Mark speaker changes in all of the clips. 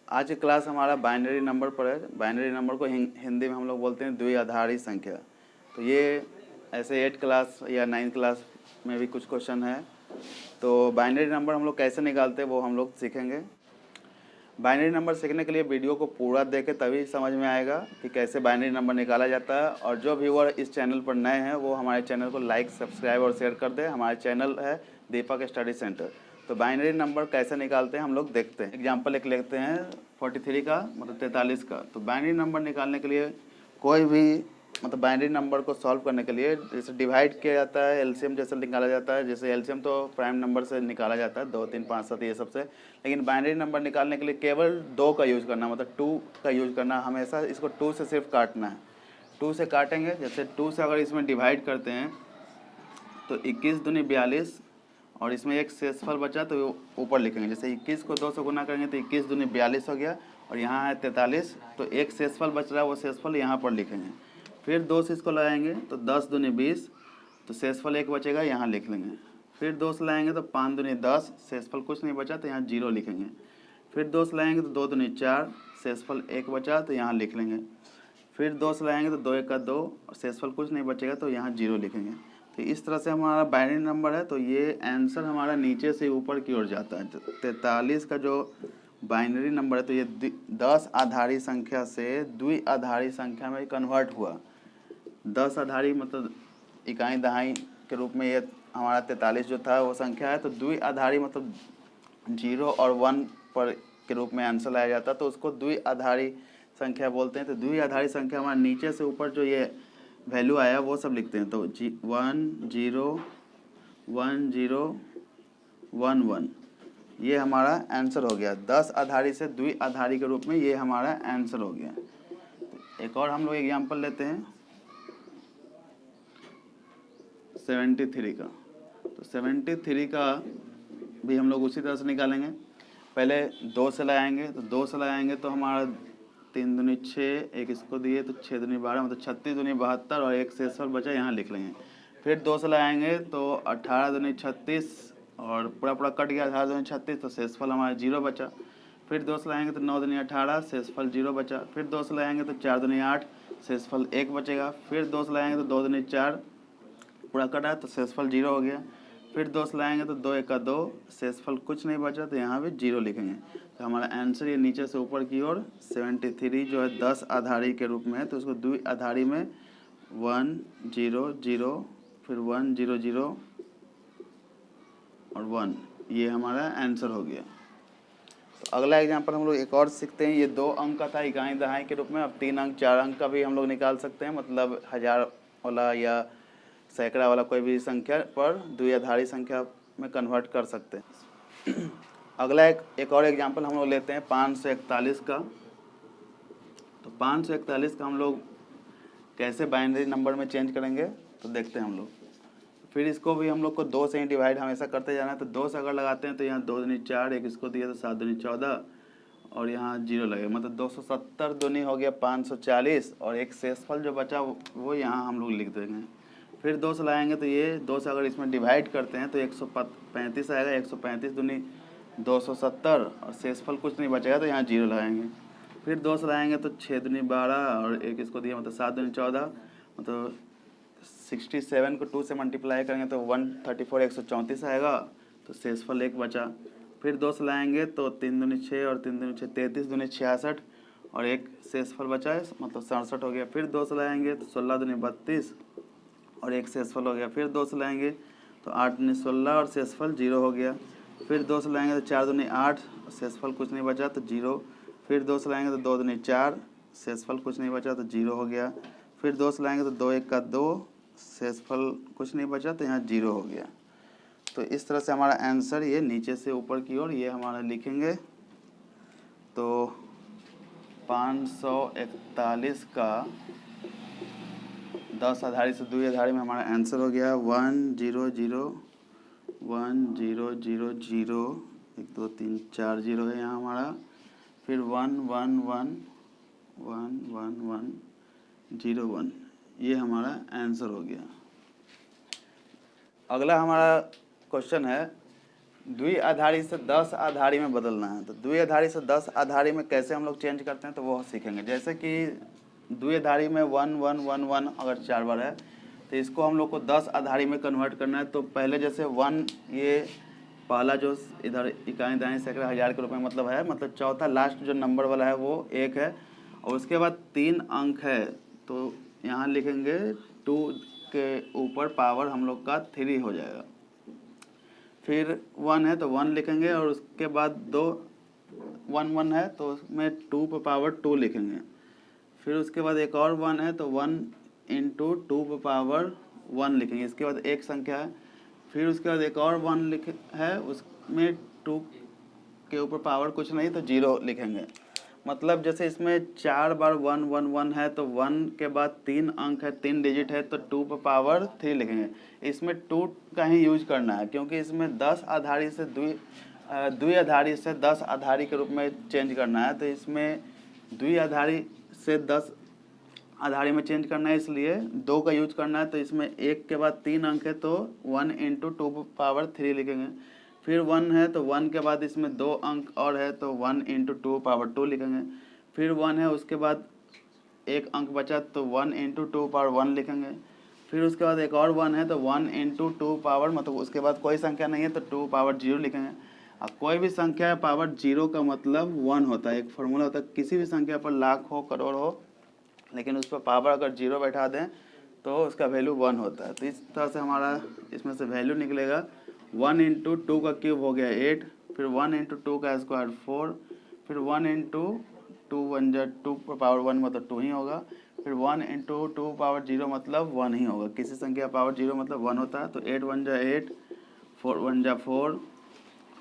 Speaker 1: आज की क्लास हमारा बाइनरी नंबर पर है। बाइनरी नंबर को हिंदी में हम लोग बोलते हैं द्विआधारी संख्या। तो ये ऐसे 8 क्लास या 9 क्लास में भी कुछ क्वेश्चन है। तो बाइनरी नंबर हम लोग कैसे निकालते हैं वो हम लोग सीखेंगे। बाइनरी नंबर सीखने के लिए वीडियो को पूरा देखें, तभी समझ में आएगा कि कैसे बाइनरी नंबर निकाला जाता है। और जो व्यूअर इस चैनल पर नए हैं वो हमारे चैनल को लाइक, सब्सक्राइब और शेयर कर दें। हमारा चैनल है दीपक स्टडी सेंटर। तो बाइनरी नंबर कैसे निकालते हैं हम लोग देखते हैं। एग्जाम्पल एक लेते हैं 43 का, मतलब 43 का। तो बाइनरी नंबर निकालने के लिए कोई भी मतलब बाइनरी नंबर को सॉल्व करने के लिए जैसे डिवाइड किया जाता है, एलसीएम जैसे निकाला जाता है। जैसे एलसीएम तो प्राइम नंबर से निकाला जाता है, 2, 3, 5, 7 ये सबसे। लेकिन बाइनरी नंबर निकालने के लिए केवल 2 का यूज़ करना, मतलब 2 का यूज़ करना। हमेशा इसको 2 से सिर्फ काटना है। 2 से काटेंगे, जैसे 2 से अगर इसमें डिवाइड करते हैं तो 21 दूनी 42 और इसमें एक शेषफल बचा तो ऊपर लिखेंगे। जैसे 21 को 2 से गुना करेंगे तो 21 दूनी 42 हो गया और यहाँ है 43, तो एक शेषफल बच रहा है, वो शेषफल यहाँ पर लिखेंगे। फिर 2 से इसको लगाएंगे तो 10 दूनी 20, तो शेषफल 1 बचेगा, यहाँ लिख लेंगे। फिर 2 से लाएंगे तो 5 दूनी 10, शेषफल कुछ नहीं बचा तो यहाँ 0 लिखेंगे। फिर 2 से लाएंगे तो 2 दूनी 4, शेषफल 1 बचा तो यहाँ लिख लेंगे। फिर 2 से लाएंगे तो 2 1 का 2 और शेषफल कुछ नहीं बचेगा तो यहाँ 0 लिखेंगे। तो इस तरह से हमारा बाइनरी नंबर है। तो ये आंसर हमारा नीचे से ऊपर की ओर जाता है। 43 का जो बाइनरी नंबर है तो ये 10 आधारी संख्या से द्विआधारी संख्या में कन्वर्ट हुआ। 10 आधारी मतलब इकाई दहाई के रूप में ये हमारा 43 जो था वो संख्या है। तो द्विआधारी मतलब 0 और 1 पर के रूप में आंसर लाया जाता है, तो उसको द्विआधारी संख्या बोलते हैं। तो द्विआधारी संख्या हमारा नीचे से ऊपर जो ये वैल्यू आया वो सब लिखते हैं। तो 1 0 1 0 1 1 ये हमारा आंसर हो गया। 10 आधारी से द्विआधारी के रूप में ये हमारा आंसर हो गया। तो एक और हम लोग एग्जाम्पल लेते हैं 73 का। तो 73 का भी हम लोग उसी तरह से निकालेंगे। पहले 2 से लगाएंगे, तो 2 से लगाएंगे तो हमारा 3 दूनी 6, एक इसको दिए तो 6 दूनी 12, मतलब 36 दूनी 72 और एक शेषफल बचा, यहाँ लिख लेंगे। फिर 2 से लगाएंगे तो 18 दूनी 36 और पूरा कट गया, 18 दूनी 36, तो शेषफल हमारा 0 बचा। फिर 2 से लगाएंगे तो 9 दूनी 18, शेषफल 0 बचा। फिर 2 से लगाएंगे तो 4 दूनी 8, शेषफल 1 बचेगा। फिर 2 से लगाएंगे तो 2 दूनी 4, पूरा कटा तो शेषफल 0 हो गया। फिर 2 से लाएंगे तो 2 1 का 2, शेषफल कुछ नहीं बचा तो यहाँ भी 0 लिखेंगे। तो हमारा आंसर ये नीचे से ऊपर की ओर 73 जो है 10 आधारी के रूप में है, तो उसको द्विआधारी में 1 0 0 फिर 1 0 0 और 1, ये हमारा आंसर हो गया। तो अगला एग्जाम्पल हम लोग एक और सीखते हैं। ये 2 अंक का था इकाई दहाई के रूप में। अब 3 अंक 4 अंक का भी हम लोग निकाल सकते हैं, मतलब 1000 वाला या सैकड़ा वाला कोई भी संख्या पर द्विआधारी संख्या में कन्वर्ट कर सकते हैं। अगला एक और एग्जांपल हम लोग लेते हैं 541 का। तो 541 का हम लोग कैसे बाइनरी नंबर में चेंज करेंगे तो देखते हैं हम लोग। फिर इसको भी हम लोग को 2 से ही डिवाइड हमेशा करते जाना है। तो 2 से अगर लगाते हैं तो यहाँ 2 दूनी 4, एक इसको दिया तो 7 दूनी 14 और यहाँ 0 लगेगा, मतलब 270 दूनी हो गया 540 और एक शेषफल जो बचा वो यहाँ हम लोग लिख देंगे। फिर 2 से लगाएंगे तो ये 2 से अगर इसमें डिवाइड करते हैं तो 135 आएगा, 135 दूनी 270 और शेषफल कुछ नहीं बचेगा तो यहाँ 0 लगाएंगे। फिर 2 से लगाएंगे तो 6 दूनी 12 और एक इसको दिया मतलब 7 दूनी 14, मतलब 67 को 2 से मल्टीप्लाई करेंगे तो 134 134 आएगा, तो शेषफल 1 बचा। फिर 2 से लाएंगे तो 3 दूनी 6 और 3 दूनी 6 33 दूनी 66 और एक शेषफल बचा है, मतलब 67 हो गया। फिर 2 से लाएंगे तो 16 दूनी 32 और एक शेषफल हो गया। फिर 2 से लाएंगे तो 8 दूनी 16 और शेषफल 0 हो गया। फिर 2 से लाएंगे तो 4 दूनी 8, शेषफल कुछ नहीं बचा तो 0। फिर 2 से लाएंगे तो 2 दूनी 4, शेषफल कुछ नहीं बचा तो 0 हो गया। फिर 2 से लाएंगे तो 2 1 का 2, शेषफल कुछ नहीं बचा तो यहाँ 0 हो गया। तो इस तरह से हमारा आंसर ये नीचे से ऊपर की ओर ये हमारा लिखेंगे। तो 541 का 10 आधारी से द्विआधारी में हमारा आंसर हो गया 1 0 0 1 0 0 0, 1 2 3 4 0 है यहाँ हमारा। फिर 1 1 1 1 1 1 0 1, ये हमारा आंसर हो गया। अगला हमारा क्वेश्चन है द्विआधारी से 10 आधारी में बदलना है। तो द्विआधारी से 10 आधारी में कैसे हम लोग चेंज करते हैं तो वो सीखेंगे। जैसे कि द्विआधारी में 1 1 1 1 अगर 4 बार है तो इसको हम लोग को 10 आधारी में कन्वर्ट करना है। तो पहले जैसे 1, ये पहला जो इधर इकाई दाएं सैकड़ा हज़ार के रूप में मतलब है, मतलब चौथा लास्ट जो नंबर वाला है वो 1 है, और उसके बाद 3 अंक है तो यहाँ लिखेंगे 2 के ऊपर पावर हम लोग का 3 हो जाएगा। फिर 1 है तो 1 लिखेंगे, और उसके बाद 2 1 1 है तो उसमें 2 पर पावर 2 लिखेंगे। फिर उसके बाद एक और 1 है तो 1 इंटू 2 पर पावर 1 लिखेंगे। इसके बाद एक संख्या है, फिर उसके बाद एक और 1 लिख है, उसमें 2 के ऊपर पावर कुछ नहीं तो 0 लिखेंगे। मतलब जैसे इसमें 4 बार 1 1 1 है तो 1 के बाद 3 अंक है, 3 डिजिट है तो 2 पर पावर 3 लिखेंगे। इसमें 2 का ही यूज करना है क्योंकि इसमें 10 आधारी से द्विआधारी से 10 आधारी के रूप में चेंज करना है। तो इसमें द्विआधारी से 10 आधारी में चेंज करना है, इसलिए 2 का यूज करना है। तो इसमें 1 के बाद 3 अंक है तो 1 इंटू 2 पर पावर 3 लिखेंगे। फिर 1 है तो 1 के बाद इसमें 2 अंक और है तो 1 इंटू 2 पावर 2 लिखेंगे। फिर 1 है, उसके बाद एक अंक बचा तो 1 इंटू 2 पावर 1 लिखेंगे। फिर उसके बाद एक और 1 है तो 1 इंटू 2 पावर, मतलब उसके बाद कोई संख्या नहीं है तो 2 पावर 0 लिखेंगे। अब कोई भी संख्या पावर 0 का मतलब 1 होता है। एक फार्मूला होता है, किसी भी संख्या पर लाख हो करोड़ हो लेकिन उस पर पावर अगर 0 बैठा दें तो उसका वैल्यू 1 होता है। तो इस तरह से हमारा इसमें से वैल्यू निकलेगा। 1 इंटू 2 का क्यूब हो गया 8, फिर 1 इंटू 2 का स्क्वायर 4, फिर 1 इंटू 2 1 जा 2 पर पावर 1 मतलब 2 ही होगा। फिर 1 इंटू 2 पावर 0 मतलब 1 ही होगा। किसी संख्या पावर 0 मतलब 1 होता है। तो 8 1 जा 8, 4 1 जा 4,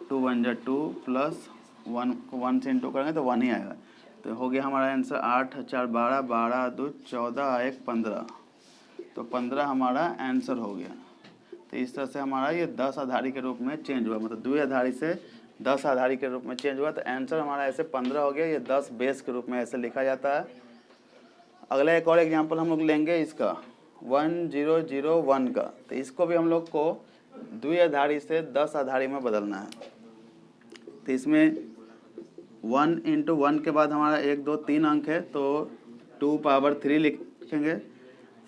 Speaker 1: 2 1 जा 2 प्लस 1 को 1 से इंटू करेंगे तो 1 ही आएगा। तो हो गया हमारा आंसर 8 4 12, 12 2 14, 1 15। तो 15 हमारा आंसर हो गया। तो इस तरह से हमारा ये 10 आधारी के रूप में चेंज हुआ, मतलब द्विआधारी से 10 आधारी के रूप में चेंज हुआ। तो आंसर हमारा ऐसे 15 हो गया। ये 10 बेस के रूप में ऐसे लिखा जाता है। अगला एक और एग्जांपल हम लोग लेंगे इसका 1001 का। तो इसको भी हम लोग को द्विआधारी से 10 आधारी में बदलना है। तो इसमें 1 इंटू 1 के बाद हमारा 1 2 3 अंक है तो 2 पावर 3 लिखेंगे।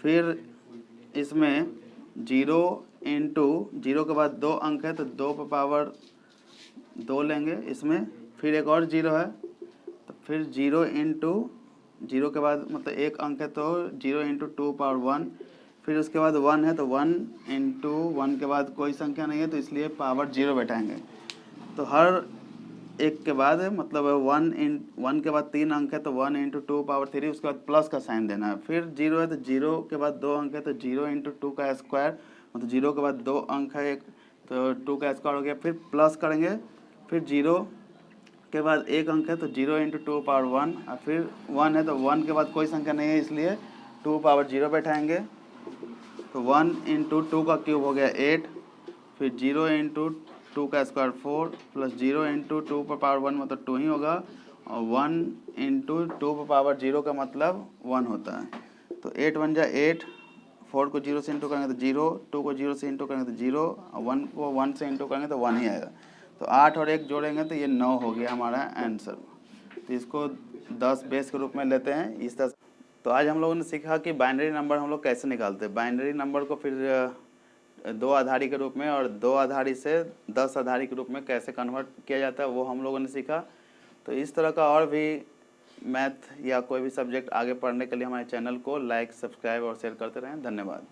Speaker 1: फिर इसमें 0 इंटू 0 के बाद 2 अंक है तो 2 पर पावर 2 लेंगे इसमें। फिर एक और 0 है तो फिर 0 इंटू 0 के बाद मतलब एक अंक है तो 0 इंटू 2 पावर 1। फिर उसके बाद 1 है तो 1 इंटू 1 के बाद कोई संख्या नहीं है तो इसलिए पावर 0 बैठाएंगे। तो हर एक के बाद मतलब 1 के बाद 3 अंक है तो 1 इंटू 2 पावर 3, उसके बाद प्लस का साइन देना है। फिर 0 है तो 0 के बाद 2 अंक है तो 0 इंटू 2 का स्क्वायर, मतलब 0 के बाद 2 अंक है एक तो 2 का स्क्वायर हो गया। फिर प्लस करेंगे। फिर 0 के बाद एक अंक है तो 0 इंटू 2 पावर 1, और फिर 1 है तो 1 के बाद कोई संख्या नहीं है इसलिए 2 पावर 0 बैठाएंगे। तो 1 इंटू 2 का क्यूब हो गया 8, फिर 0 इंटू 2 का स्क्वायर 4 प्लस 0 इंटू 2 पर पावर 1 मतलब 2 ही होगा, और 1 इंटू 2 पर पावर 0 का मतलब 1 होता है। तो 8 1 जा 8, 4 को 0 से इंटू करेंगे तो 0, 2 को 0 से इंटू करेंगे तो 0, और 1 को 1 से इंटू करेंगे तो 1 ही आएगा। तो 8 और 1 जोड़ेंगे तो ये 9 हो गया हमारा आंसर। तो इसको 10 बेस के रूप में लेते हैं इस तरह। तो आज हम लोगों ने सीखा कि बाइनरी नंबर हम लोग कैसे निकालते हैं। बाइनरी नंबर को फिर 2 आधारी के रूप में और 2 आधारी से 10 आधारी के रूप में कैसे कन्वर्ट किया जाता है वो हम लोगों ने सीखा। तो इस तरह का और भी मैथ या कोई भी सब्जेक्ट आगे पढ़ने के लिए हमारे चैनल को लाइक, सब्सक्राइब और शेयर करते रहें। धन्यवाद।